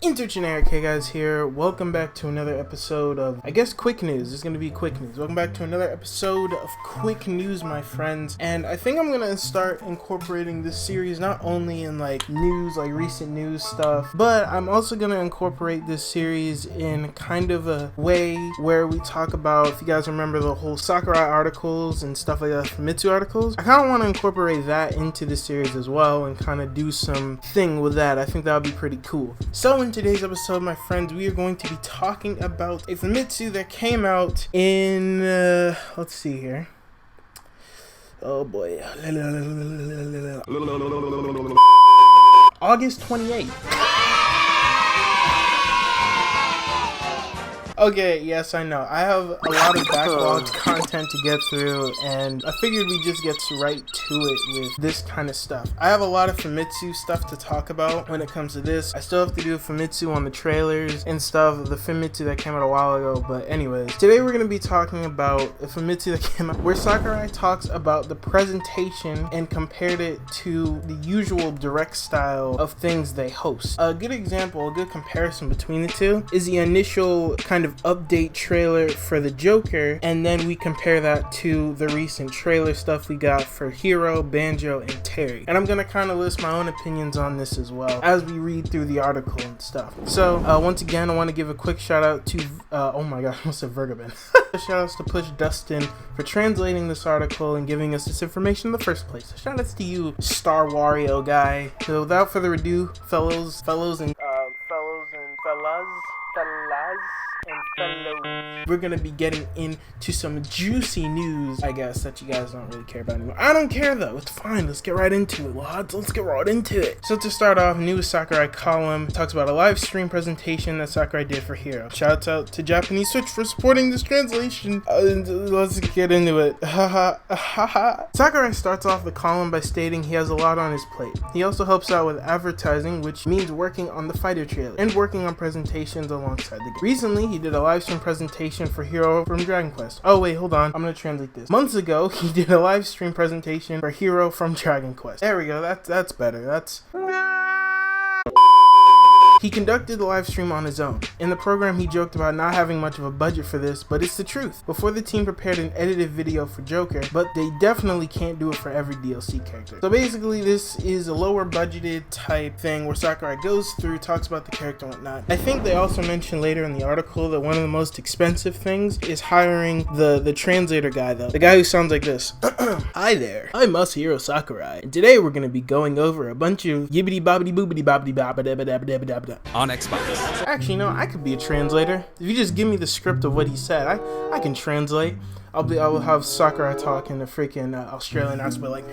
Intergeneric, hey guys here, welcome back to another episode of, I guess, quick news. It's gonna be quick news. Welcome back to another episode of quick news, my friends. And I think I'm gonna start incorporating this series not only in like news, like recent news stuff, but I'm also gonna incorporate this series in kind of a way where we talk about, if you guys remember the whole Sakurai articles and stuff like that, Famitsu articles, I kind of want to incorporate that into the series as well and kind of do some thing with that. I think that would be pretty cool. So in today's episode, my friends, we are going to be talking about a Famitsu that came out in, let's see here. Oh boy. August 28th. Okay, yes, I know. I have a lot of backlogged content to get through, and I figured we'd just get right to it with this kind of stuff. I have a lot of Famitsu stuff to talk about when it comes to this. I still have to do a Famitsu on the trailers and stuff, the Famitsu that came out a while ago, but anyways. Today we're going to be talking about a Famitsu that came out where Sakurai talks about the presentation and compared it to the usual direct style of things they host. A good example, a good comparison between the two is the initial kind of update trailer for the Joker, and then we compare that to the recent trailer stuff we got for Hero, Banjo, and Terry. And I'm gonna kind of list my own opinions on this as well as we read through the article and stuff. So once again, I want to give a quick shout out to oh my god, I almost said Vergabin. Shout outs to Push Dustin for translating this article and giving us this information in the first place. Shout outs to you, Star Wario guy. So without further ado, fellas and we're gonna be getting into some juicy news, I guess, that you guys don't really care about anymore. I don't care though, it's fine, let's get right into it, lads. Let's get right into it. So to start off, new Sakurai column talks about a live stream presentation that Sakurai did for Hero. Shouts out to Japanese Switch for supporting this translation. Let's get into it. Sakurai starts off the column by stating he has a lot on his plate. He also helps out with advertising, which means working on the fighter trailer and working on presentations alongside the game. Recently, he did a live stream presentation for Hero from Dragon Quest. Oh wait, hold on, I'm gonna translate this. Months ago, he did a live stream presentation for Hero from Dragon Quest. There we go, that's better. He conducted the live stream on his own. In the program, he joked about not having much of a budget for this, but it's the truth. Before, the team prepared an edited video for Joker, but they definitely can't do it for every DLC character. So basically, this is a lower budgeted type thing where Sakurai goes through, talks about the character and whatnot. I think they also mentioned later in the article that one of the most expensive things is hiring the translator guy, though. The guy who sounds like this. Hi there, I'm Masahiro Sakurai, and today we're going to be going over a bunch of yibbity bobbity boobity bobbity bobbity on Xbox. Actually, no, I could be a translator. If you just give me the script of what he said, I can translate. I will have Sakurai talk in a freaking Australian accent, like,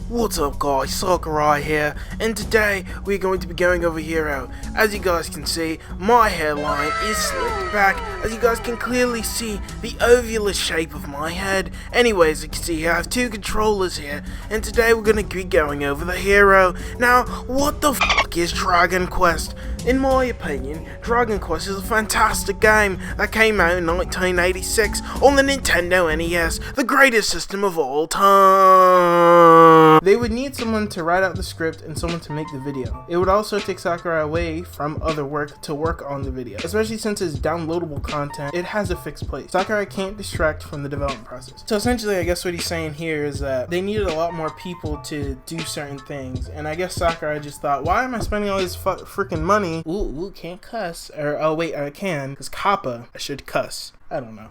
"What's up, guys? Sakurai here, and today we're going to be going over Hero. As you guys can see, my hairline is slicked back. As you guys can clearly see the ovular shape of my head. Anyways, you can see I have two controllers here, and today we're going to be going over the Hero. Now, what the fuck is Dragon Quest? In my opinion, Dragon Quest is a fantastic game that came out in 1986 on the Nintendo NES, the greatest system of all time." They would need someone to write out the script and someone to make the video. It would also take Sakurai away from other work to work on the video, especially since it's downloadable content. It has a fixed place. Sakurai can't distract from the development process. So essentially, I guess what he's saying here is that they needed a lot more people to do certain things, and I guess Sakurai just thought, why am I spending all this freaking money? Ooh, can't cuss. Or, oh wait, I can, because Kappa, I should cuss. I don't know.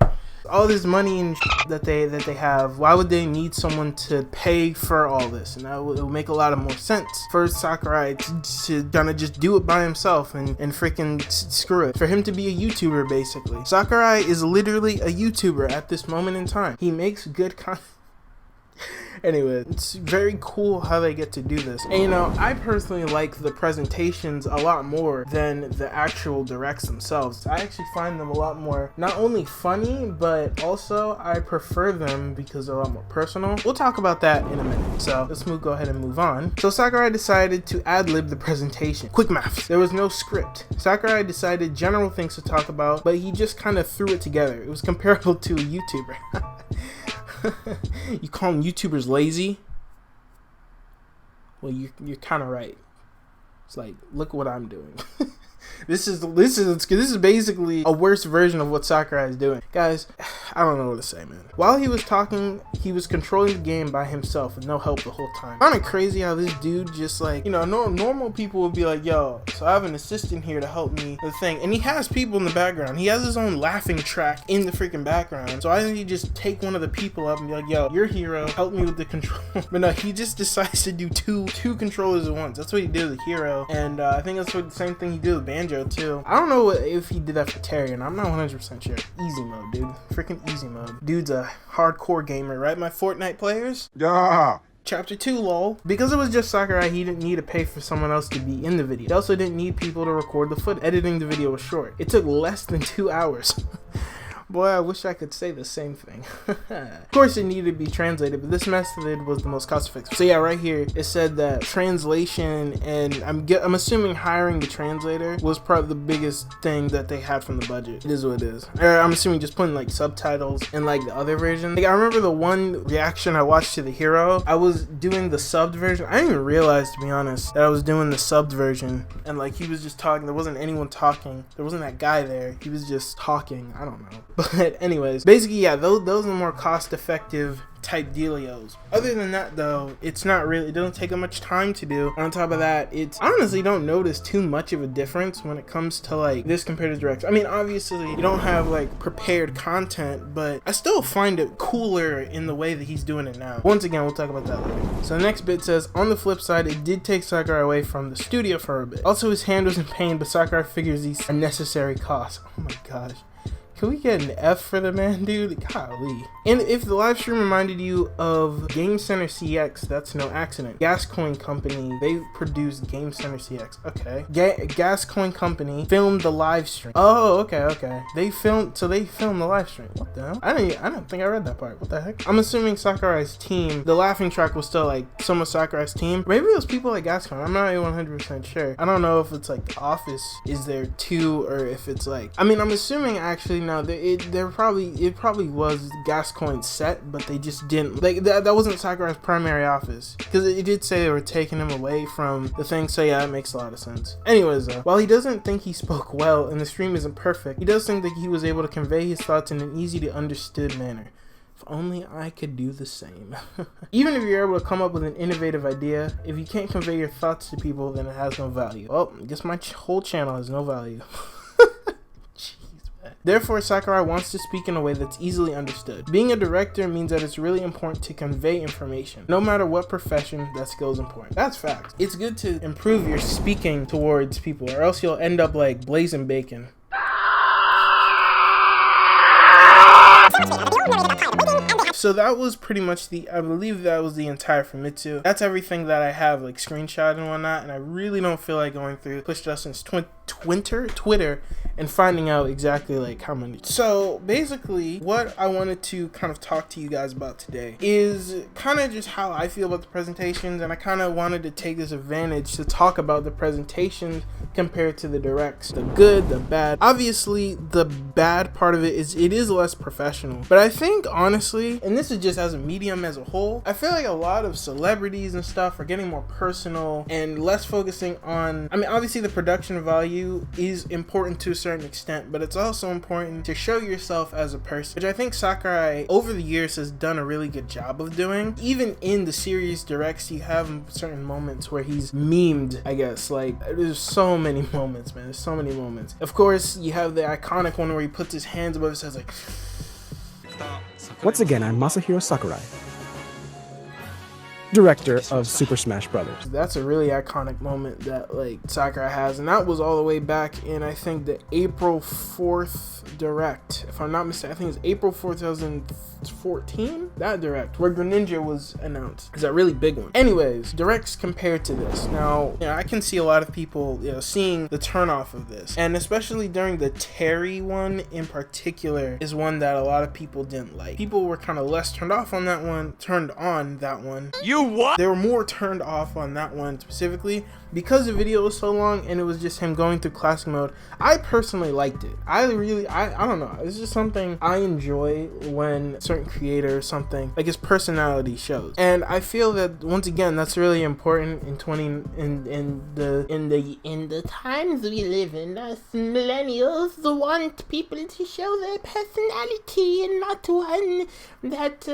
All this money and that they have, why would they need someone to pay for all this? And it would make a lot of more sense for Sakurai to kind of just do it by himself and freaking screw it. For him to be a YouTuber, basically. Sakurai is literally a YouTuber at this moment in time. He makes good content. Anyway, it's very cool how they get to do this. And you know, I personally like the presentations a lot more than the actual directs themselves. I actually find them a lot more, not only funny, but also I prefer them because they're a lot more personal. We'll talk about that in a minute. So let's go ahead and move on. So Sakurai decided to ad-lib the presentation. Quick maths. There was no script. Sakurai decided general things to talk about, but he just kind of threw it together. It was comparable to a YouTuber. You call them YouTubers lazy? Well, you're kind of right. It's like, look what I'm doing. This is basically a worse version of what Sakurai is doing. Guys, I don't know what to say, man. While he was talking, he was controlling the game by himself with no help the whole time. Kind of crazy how this dude just like, you know, normal people would be like, yo, so I have an assistant here to help me with the thing. And he has people in the background. He has his own laughing track in the freaking background. So I think he just take one of the people up and be like, yo, you're hero, help me with the control. But no, he just decides to do two controllers at once. That's what he did with Hero. And I think that's what the same thing he did with Banjo too. I don't know if he did that for Terry, and I'm not 100% sure. Easy mode, dude. Freaking easy mode. Dude's a hardcore gamer, right? My Fortnite players? Yeah. Chapter 2, lol. Because it was just Sakurai, he didn't need to pay for someone else to be in the video. He also didn't need people to record the footage. Editing the video was short. It took less than 2 hours. Boy, I wish I could say the same thing. Of course, it needed to be translated, but this method was the most cost-effective. So yeah, right here, it said that translation and I'm assuming hiring the translator was probably the biggest thing that they had from the budget. It is what it is. Or I'm assuming just putting like subtitles in like the other version. Like I remember the one reaction I watched to the Hero, I was doing the subbed version. I didn't even realize, to be honest, that I was doing the subbed version, and like he was just talking. There wasn't anyone talking. There wasn't that guy there. He was just talking. I don't know. But anyways, basically, yeah, those are more cost-effective type dealios. Other than that though, it doesn't take much time to do. On top of that, I honestly don't notice too much of a difference when it comes to like this compared to direct. I mean, obviously you don't have like prepared content, but I still find it cooler in the way that he's doing it now. Once again, we'll talk about that later. So the next bit says, on the flip side, it did take Sakurai away from the studio for a bit. Also, his hand was in pain, but Sakurai figures these are necessary costs. Oh my gosh. Can we get an F for the man, dude? Golly. And if the live stream reminded you of Game Center CX, that's no accident. Gascoigne Company, they produced Game Center CX. Okay. Gascoigne Company filmed the live stream. Oh, okay. They filmed the live stream. What the hell? I don't think I read that part. What the heck? I'm assuming Sakurai's team, the laughing track was still like some of Sakurai's team. Maybe it was people like Gascoigne. I'm not even 100% sure. I don't know if it's like The Office is there too, or if it's like, I mean, I'm assuming actually no, it probably was Gascoigne's set, but they just didn't like that wasn't Sakurai's primary office, because it did say they were taking him away from the thing. So yeah, that makes a lot of sense. Anyways, while he doesn't think he spoke well and the stream isn't perfect, he does think that he was able to convey his thoughts in an easy to understood manner. If only I could do the same. Even if you're able to come up with an innovative idea, if you can't convey your thoughts to people, then it has no value. Well, I guess my whole channel has no value. Therefore, Sakurai wants to speak in a way that's easily understood. Being a director means that it's really important to convey information. No matter what profession, that skill is important. That's fact. It's good to improve your speaking towards people, or else you'll end up like BlazinBacon. So that was pretty much I believe that was the entire Famitsu. That's everything that I have like screenshot and whatnot, and I really don't feel like going through Push Justin's Twitter and finding out exactly like how many. So basically what I wanted to kind of talk to you guys about today is kind of just how I feel about the presentations, and I kind of wanted to take this advantage to talk about the presentations compared to the directs, the good, the bad. Obviously the bad part of it is less professional, but I think honestly, and this is just as a medium as a whole, I feel like a lot of celebrities and stuff are getting more personal and less focusing on, I mean, obviously the production value is important to a certain extent, but it's also important to show yourself as a person, which I think Sakurai over the years has done a really good job of doing. Even in the series directs, you have certain moments where he's memed, I guess. Like, there's so many moments, man. There's so many moments. Of course, you have the iconic one where he puts his hands above his head like... Once again, I'm Masahiro Sakurai, director of Super Smash Brothers. That's a really iconic moment that like Sakurai has, and that was all the way back in, I think, the April 4th direct. If I'm not mistaken, I think it's April 4th, 2014, that direct where Greninja was announced. It's a really big one. Anyways, directs compared to this. Now, you know, I can see a lot of people, you know, seeing the turnoff of this, and especially during the Terry one in particular is one that a lot of people didn't like. People were kind of less turned on that one. what? They were more turned off on that one specifically because the video was so long and it was just him going through classic mode. I personally liked it. I don't know. It's just something I enjoy when certain creator or something like his personality shows. And I feel that once again that's really important in the times we live in. Us millennials want people to show their personality and not one that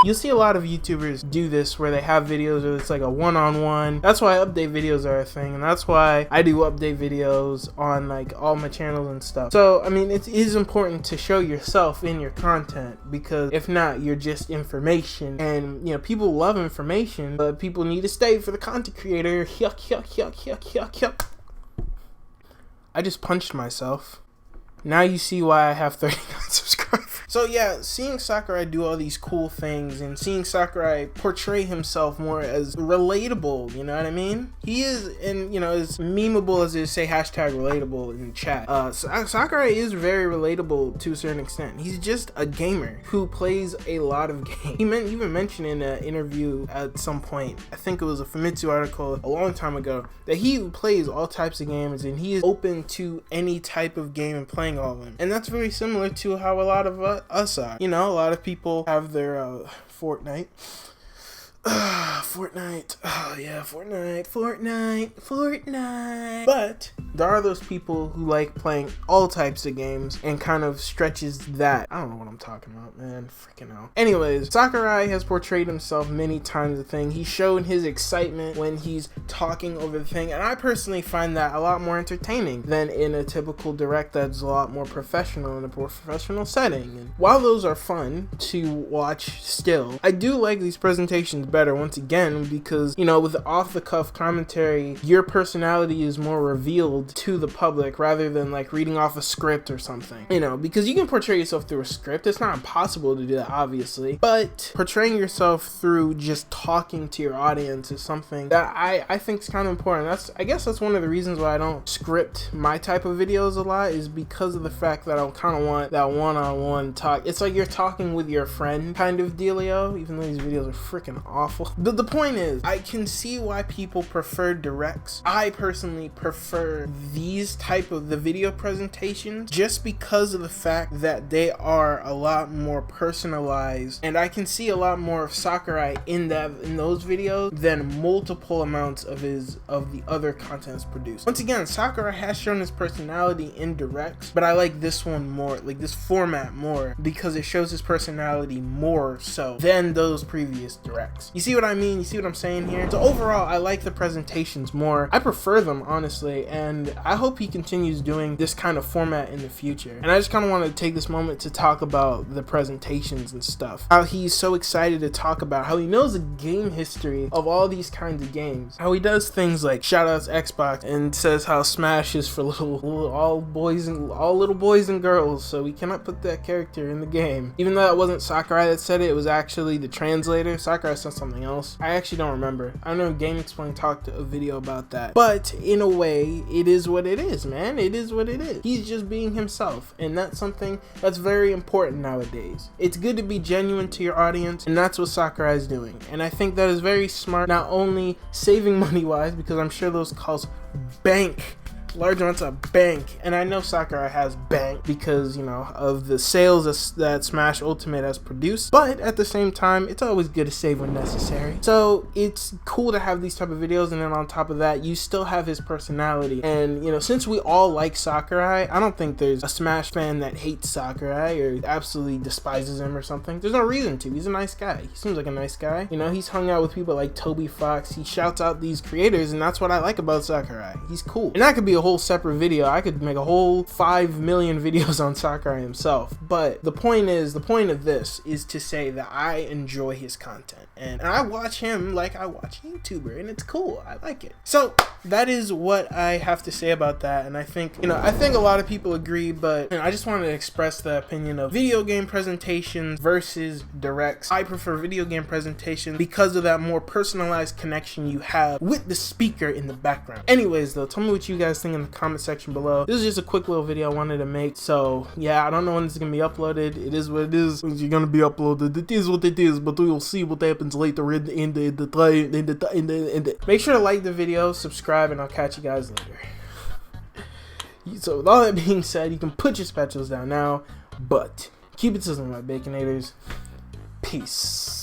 You'll see a lot of YouTubers do this where they have videos where it's like a one-on-one. That's why update videos are a thing, and that's why I do update videos on like all my channels and stuff. So I mean, it is important to show yourself in your content, because if not, you're just information, and you know, people love information, but people need to stay for the content creator. Yuck, yuck, yuck, yuck, yuck, yuck. I just punched myself. Now you see why I have 39 subscribers. So yeah, seeing Sakurai do all these cool things and seeing Sakurai portray himself more as relatable, you know what I mean? He is, and you know, as memeable as it say hashtag relatable in chat. Sakurai is very relatable to a certain extent. He's just a gamer who plays a lot of games. He even mentioned in an interview at some point, I think it was a Famitsu article a long time ago, that he plays all types of games and he is open to any type of game and playing all of them. And that's very similar to how a lot of us are. You know, a lot of people have their Fortnite. Fortnite. Oh yeah, Fortnite. But there are those people who like playing all types of games and kind of stretches that. I don't know what I'm talking about, man. Freaking hell. Anyways, Sakurai has portrayed himself many times. The thing, he showed his excitement when he's talking over the thing, and I personally find that a lot more entertaining than in a typical direct that's a lot more professional in a professional setting. And while those are fun to watch still, I do like these presentations better once again, because you know, with off-the-cuff commentary, your personality is more revealed to the public rather than like reading off a script or something, you know, because you can portray yourself through a script. It's not impossible to do that, obviously, but portraying yourself through just talking to your audience is something that I think is kind of important. I guess that's one of the reasons why I don't script my type of videos a lot, is because of the fact that I kind of want that one-on-one talk. It's like you're talking with your friend kind of dealio, even though these videos are freaking awful. The point is, I can see why people prefer directs. I personally prefer these type of the video presentations just because of the fact that they are a lot more personalized, and I can see a lot more of Sakurai in those videos than multiple amounts of the other contents produced. Once again, Sakurai has shown his personality in directs, but I like this one more, like this format more, because it shows his personality more so than those previous directs. You see what I mean? You see what I'm saying here? So overall, I like the presentations more. I prefer them, honestly, and I hope he continues doing this kind of format in the future. And I just kind of want to take this moment to talk about the presentations and stuff. How he's so excited to talk about how he knows the game history of all these kinds of games. How he does things like shoutouts Xbox and says how Smash is for all little boys and girls, so we cannot put that character in the game. Even though that wasn't Sakurai that said it, it was actually the translator. Sakurai said something else. I actually don't remember. I know Game Explain talked a video about that, but in a way, it is what it is, man. It is what it is. He's just being himself, and that's something that's very important nowadays. It's good to be genuine to your audience, and that's what Sakurai is doing, and I think that is very smart, not only saving money wise, because I'm sure those calls bank large amounts of bank, and I know Sakurai has bank because, you know, of the sales that Smash Ultimate has produced, but at the same time, it's always good to save when necessary. So it's cool to have these type of videos, and then on top of that, you still have his personality. And you know, since we all like Sakurai, I don't think there's a Smash fan that hates Sakurai or absolutely despises him or something. There's no reason to. He's a nice guy. He seems like a nice guy. You know, he's hung out with people like Toby Fox. He shouts out these creators, and that's what I like about Sakurai. He's cool. And that could be a whole separate video. I could make a whole 5 million videos on Sakurai himself, but the point of this is to say that I enjoy his content, and I watch him like I watch a YouTuber, and it's cool. I like it. So that is what I have to say about that, and I think a lot of people agree, but I just wanted to express the opinion of video game presentations versus directs. I prefer video game presentations because of that more personalized connection you have with the speaker in the background. Anyways though, tell me what you guys think in the comment section below. This is just a quick little video I wanted to make. So yeah, I don't know when this is gonna be uploaded. It is what it is. It's gonna be uploaded. It is what it is. But we'll see what happens later in the. Make sure to like the video, subscribe, and I'll catch you guys later. So with all that being said, you can put your spatulas down now, but keep it sizzling, my Baconators. Peace.